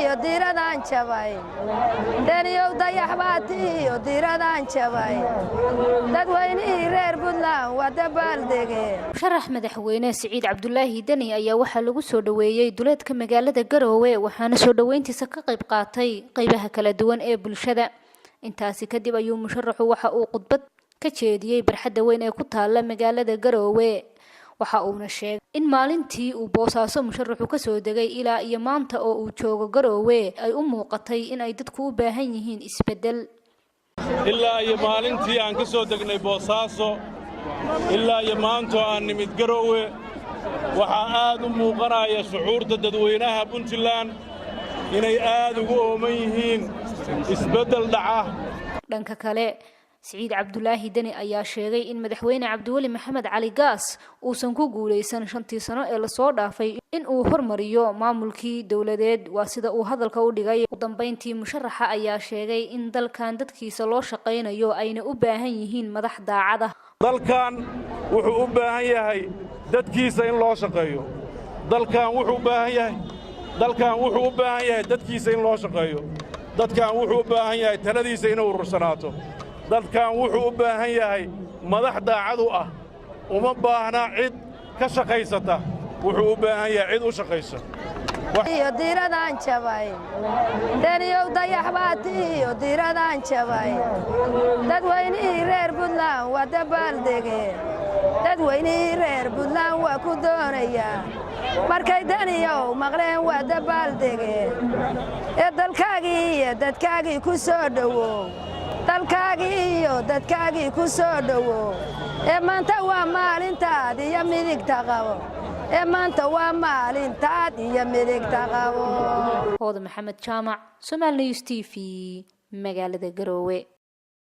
iyo diiradaan jabay daniyow dayaxbaati iyo diiradaan jabay dadweynihii reer Puntland waa dabaaldege sharax madaxweyne Siciid Cabdullaahi Dani ayaa waxa lagu soo dhaweeyay duleedka magaalada Garowe waxaana soo dhaweyntiisa ka qayb qaatay qaybaha kala duwan ee bulshada intaasi kadib ayuu musharaxu waxa uu khudbad ka jeediyay barxadda weyn ee ku taala magaalada Garowe waxa uu sheegay in maalintii uu Boosaaso musharaxu ka soo degay ilaa iyo maanta oo uu joogo Garowe ay u muuqatay in ay dadku u baahan yihiin isbedel ilaa iyo maalintii aan ka soo degnay Boosaaso ilaa iyo maanta aan nimid Garowe waxa aad u muuqanaya shucuurta dadweynaha Puntland inay aad ugu ooman yihiin isbedel dhaca dhanka kale Siciid Cabdullaahi Dani ayaa sheegay in madaxweyne Cabdiweli Maxamed Cali Gaas uusan ku guuleysan 5 sano ee la soo dhaafay in uu hormariyo maamulkii dawladeed waa sida uu hadalka u dhigay ugu dambeyntii musharaxa ayaa sheegay in dalkan dadkiisa loo shaqeynayo ayna u baahan yihiin madax daacad ah dalkan wuxuu u baahan yahay dadkiisa in loo shaqeeyo dalkan wuxuu u baahan yahay dadkiisa in loo shaqeeyo dadkan wuxuu u baahan yahay taladiisa inuu urursanaato dadkan wuxuu u baahan yahay madax daacad u ah uma baahna cid ka shaqaysata wuxuu u baahan yahay cid u shaqaysa iyo diiradaan jabay daniyow dayaxbaati iyo diiradaan jabay dadweynihii reer Puntland waa dabaaldege dadweynihii reer Puntland waa ku doonaya markay daniyow maqleen waa dabaaldege ee dalkaagii iyo dadkaagii ku soo dhawow dalkaagii iyo dadkaagii ku soo dhawow ee maanta waa maalintaad iyo midigta qabo ee maanta waa maalintaad iyo midigta qabo Hooda Maxamed Jaamac Somali News TV magaalada Garowe